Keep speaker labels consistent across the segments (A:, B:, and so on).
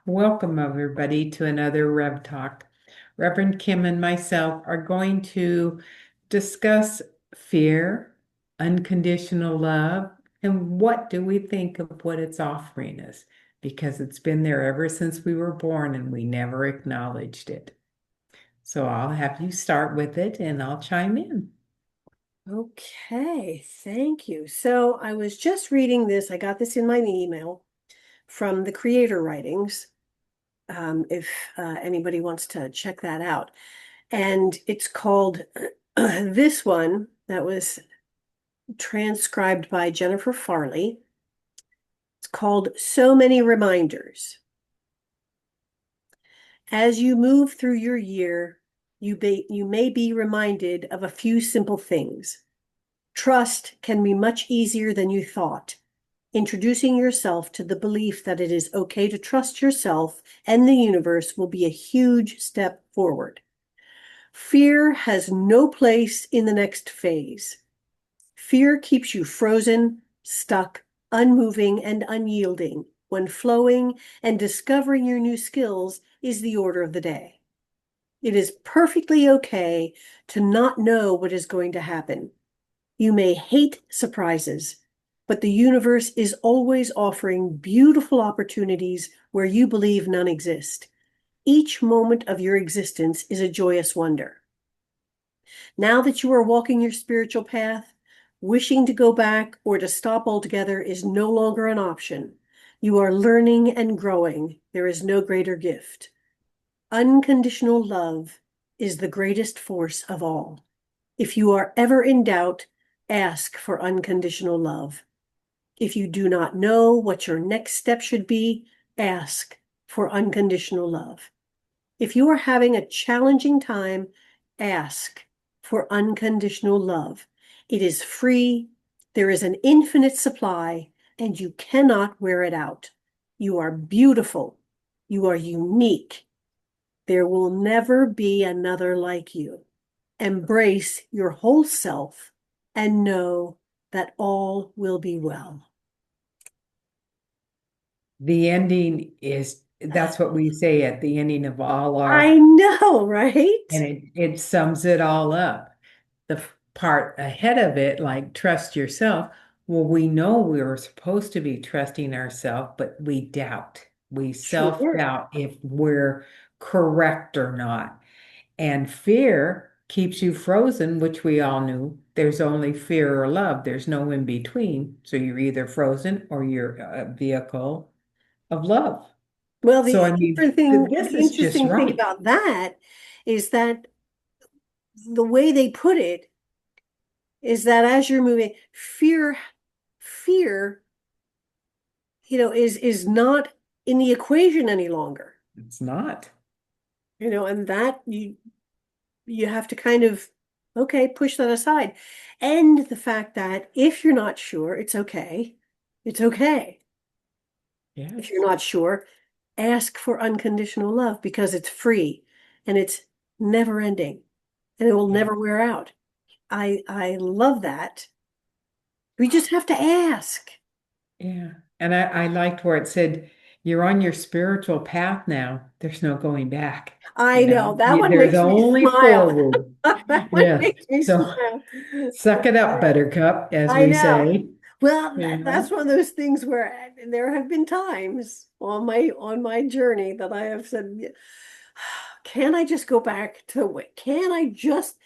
A: Welcome, everybody, to another Rev Talk. Reverend Kim and myself are going to discuss fear, unconditional love, and what do we think of what it's offering us, because it's been there ever since we were born and we never acknowledged it. So I'll have you start with it and I'll chime in.
B: Okay, thank you. So I was just reading this. I got this in my email from the Creator Writings, if anybody wants to check that out. And it's called this one that was transcribed by Jennifer Farley. It's called So Many Reminders. As you move through your year, you may be reminded of a few simple things. Trust can be much easier than you thought. Introducing yourself to the belief that it is okay to trust yourself and the universe will be a huge step forward. Fear has no place in the next phase. Fear keeps you frozen, stuck, unmoving, and unyielding when flowing and discovering your new skills is the order of the day. It is perfectly okay to not know what is going to happen. You may hate surprises, but the universe is always offering beautiful opportunities where you believe none exist. Each moment of your existence is a joyous wonder. Now that you are walking your spiritual path, wishing to go back or to stop altogether is no longer an option. You are learning and growing. There is no greater gift. Unconditional love is the greatest force of all. If you are ever in doubt, ask for unconditional love. If you do not know what your next step should be, ask for unconditional love. If you are having a challenging time, ask for unconditional love. It is free, there is an infinite supply, and you cannot wear it out. You are beautiful, you are unique. There will never be another like you. Embrace your whole self and know that all will be well.
A: The ending is, that's what we say at the ending of all
B: I
A: our,
B: know, right?
A: and it sums it all up. The part ahead of it, like trust yourself. Well, we know we were supposed to be trusting ourselves, but we doubt. We
B: Sure.
A: self-doubt if we're correct or not. And fear keeps you frozen, which we all knew. There's only fear or love. There's no in between. So you're either frozen or you're a vehicle of love.
B: Well,
A: So I mean, this
B: the
A: is just
B: interesting thing
A: right.
B: about that is that the way they put it is that as you're moving, fear, is not in the equation any longer.
A: It's not.
B: And that you have to kind of, okay, push that aside. And the fact that if you're not sure, it's okay. It's okay. If you're
A: Yes.
B: not sure, ask for unconditional love because it's free and it's never ending and it will
A: Yeah.
B: never wear out. I love that. We just have to ask.
A: Yeah. And I liked where it said, you're on your spiritual path now. There's no going back.
B: I know that one
A: There's
B: makes me
A: only
B: smile.
A: forward.
B: That one
A: Yes.
B: makes me
A: So
B: smile.
A: suck it up, buttercup, as
B: I
A: we
B: know.
A: say.
B: Well,
A: You
B: that's
A: know?
B: one of those things where there have been times on my journey that I have said, can I just go back to what? Can I just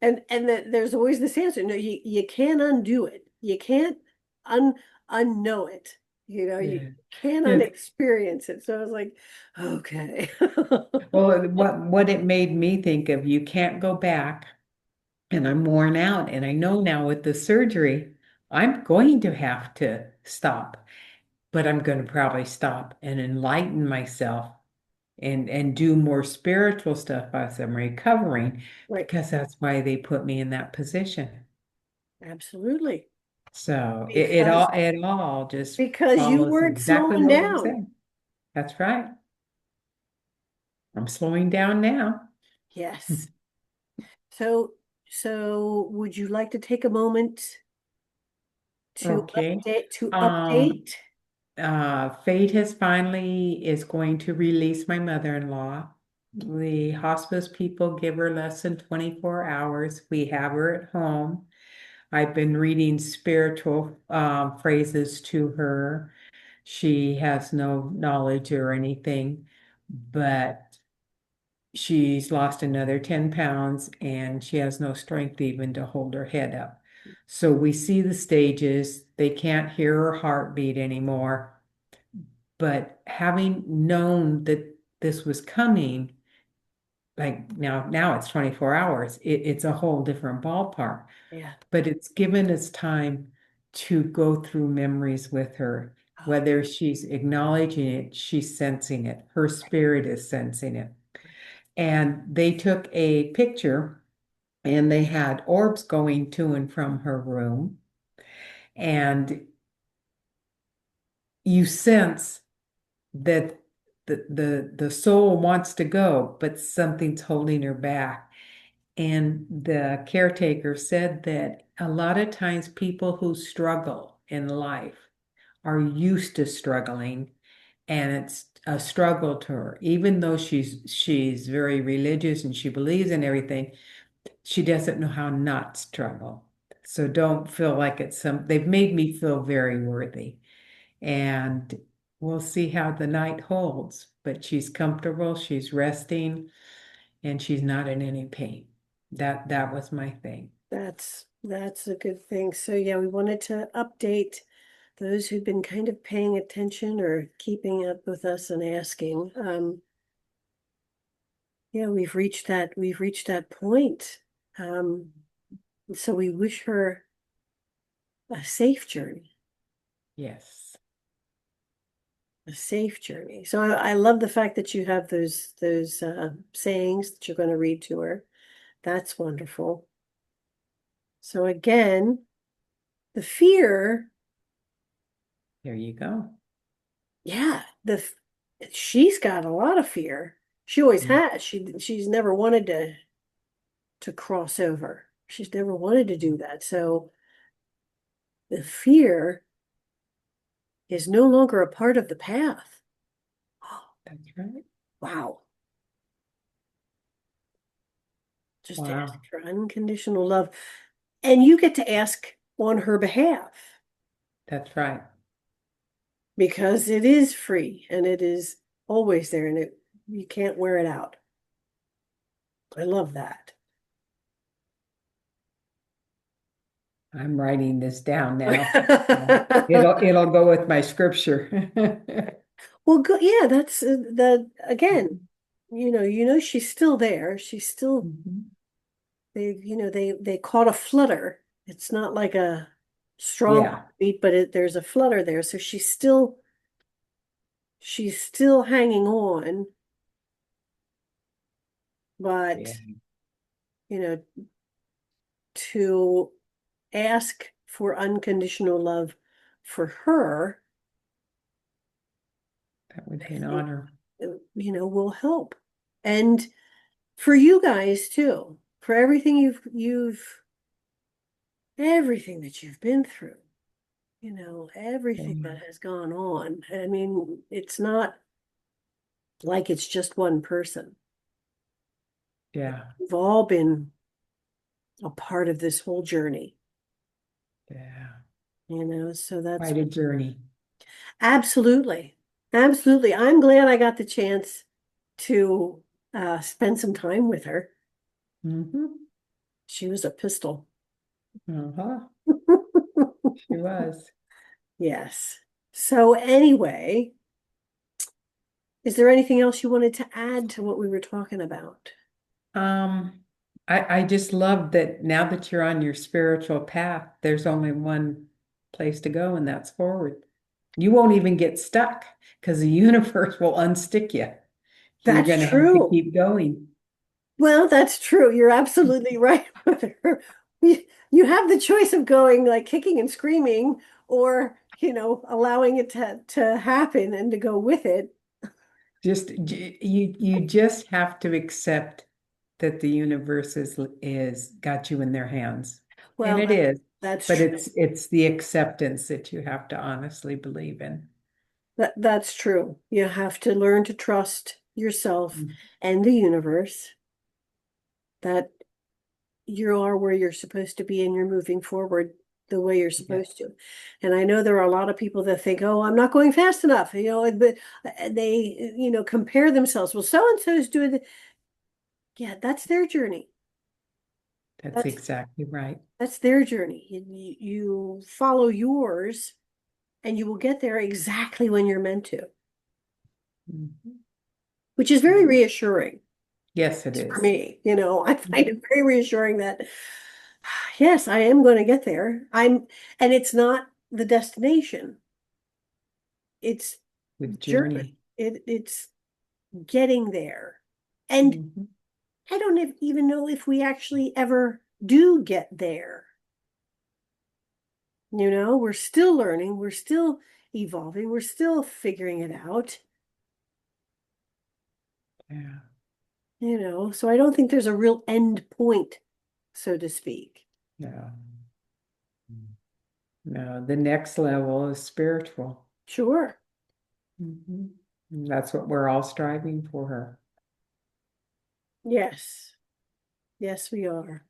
B: and that there's always this answer. No, you can't undo it. You can't un unknow it. You
A: Yeah.
B: can't
A: Yeah.
B: unexperience it. So I was like, okay.
A: Well, what it made me think of, you can't go back, and I'm worn out, and I know now with the surgery, I'm going to have to stop, but I'm going to probably stop and enlighten myself and do more spiritual stuff as I'm recovering,
B: Right.
A: because that's why they put me in that position.
B: Absolutely.
A: So
B: Because
A: it all just
B: because you
A: follows
B: weren't
A: exactly
B: slowing
A: what we
B: down.
A: said. That's right. I'm slowing down now.
B: Yes. So would you like to take a moment
A: Okay.
B: to
A: Um,
B: update?
A: Fate has finally is going to release my mother-in-law. The hospice people give her less than 24 hours. We have her at home. I've been reading spiritual phrases to her. She has no knowledge or anything, but she's lost another 10 pounds and she has no strength even to hold her head up. So we see the stages. They can't hear her heartbeat anymore. But having known that this was coming, like now it's 24 hours. It's a whole different ballpark.
B: Yeah.
A: But it's given us time to go through memories with her.
B: Oh,
A: Whether she's acknowledging it, she's sensing it. Her spirit is sensing it. And they took a picture and they had orbs going to and from her room. And you sense that the soul wants to go, but something's holding her back. And the caretaker said that a lot of times people who struggle in life are used to struggling, and it's a struggle to her. Even though she's very religious and she believes in everything, she doesn't know how not to struggle. So don't feel like they've made me feel very worthy. And we'll see how the night holds. But she's comfortable, she's resting, and she's not in any pain. That was my thing.
B: that's a good thing. So yeah, we wanted to update those who've been kind of paying attention or keeping up with us and asking. Yeah, we've reached that point. Um, so we wish her a safe journey,
A: Yes.
B: a safe journey. So I love the fact that you have those sayings that you're going to read to her. That's wonderful. So again, the fear,
A: There you go.
B: yeah, she's got a lot of fear. She always
A: Mm.
B: has. She's never wanted to cross over. She's never wanted to do that. So the fear is no longer a part of the path. Oh,
A: That's right.
B: wow. Just ask
A: Wow.
B: for unconditional love. And you get to ask on her behalf
A: That's right.
B: because it is free and it is always there and you can't wear it out. I love that.
A: I'm writing this down now. It'll go with my scripture.
B: Well, good. Yeah, that's the again, she's still there. She's still
A: Mhm.
B: they caught a flutter. It's not like a strong
A: Yeah.
B: beat, but there's a flutter there. So she's still hanging on,
A: Yeah.
B: but you know, to ask for unconditional love for her,
A: That would
B: I
A: be an
B: think,
A: honor.
B: will help. And for you guys too, for everything that you've been through, everything that
A: Mm.
B: has gone on. I mean, it's not like it's just one person.
A: Yeah.
B: We've all been a part of this whole journey,
A: Yeah.
B: so that's
A: Quite a journey.
B: absolutely, absolutely. I'm glad I got the chance to spend some time with her.
A: Hmm.
B: She was a pistol.
A: Uh-huh. She was.
B: Yes. So anyway, is there anything else you wanted to add to what we were talking about?
A: Um, I just love that now that you're on your spiritual path, there's only one place to go, and that's forward. You won't even get stuck because the universe will unstick you. You're
B: That's
A: going to have to
B: true.
A: keep going.
B: Well, that's true. You're absolutely right with her. You have the choice of going like kicking and screaming or, allowing it to happen and to go with it.
A: You just have to accept that the universe is got you in their hands. And
B: Well,
A: it is,
B: that's
A: but
B: true.
A: it's the acceptance that you have to honestly believe in.
B: That's true. You have to learn to trust yourself
A: Mm.
B: and the universe that you are where you're supposed to be and you're moving forward the way you're
A: Yeah,
B: supposed to. And I know there are a lot of people that think, oh, I'm not going fast enough, but they, compare themselves. Well, so and so is doing yeah, that's their journey.
A: that's
B: That's
A: exactly right.
B: that's their journey. You follow yours and you will get there exactly when you're meant to,
A: Mhm.
B: which is very reassuring
A: Yes, it
B: for
A: is.
B: me. I find it very reassuring that yes, I am going to get there. And it's not the destination. It's
A: With
B: journey.
A: journey.
B: It's getting there. And
A: Mhm.
B: I don't even know if we actually ever do get there. We're still learning, we're still evolving, we're still figuring it out,
A: Yeah.
B: so I don't think there's a real end point, so to speak.
A: Yeah. No, the next level is spiritual.
B: Sure.
A: Mhm. And that's what we're all striving for her.
B: Yes. Yes, we are.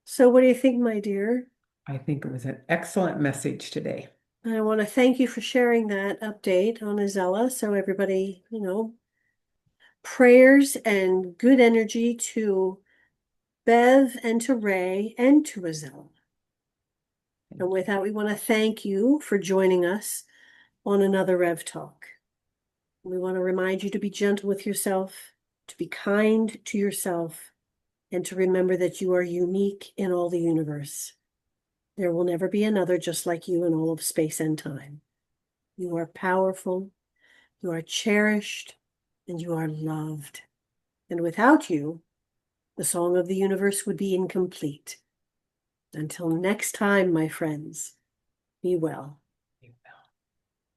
B: So what do you think, my dear?
A: I think it was an excellent message today.
B: I want to thank you for sharing that update on Isella. So everybody, prayers and good energy to Bev and to Ray and to Isella. And
A: Thank
B: with
A: you.
B: that, we want to thank you for joining us on another Rev Talk. We want to remind you to be gentle with yourself, to be kind to yourself, and to remember that you are unique in all the universe. There will never be another just like you in all of space and time. You are powerful, you are cherished, and you are loved. And without you, the song of the universe would be incomplete. Until next time, my friends, be well.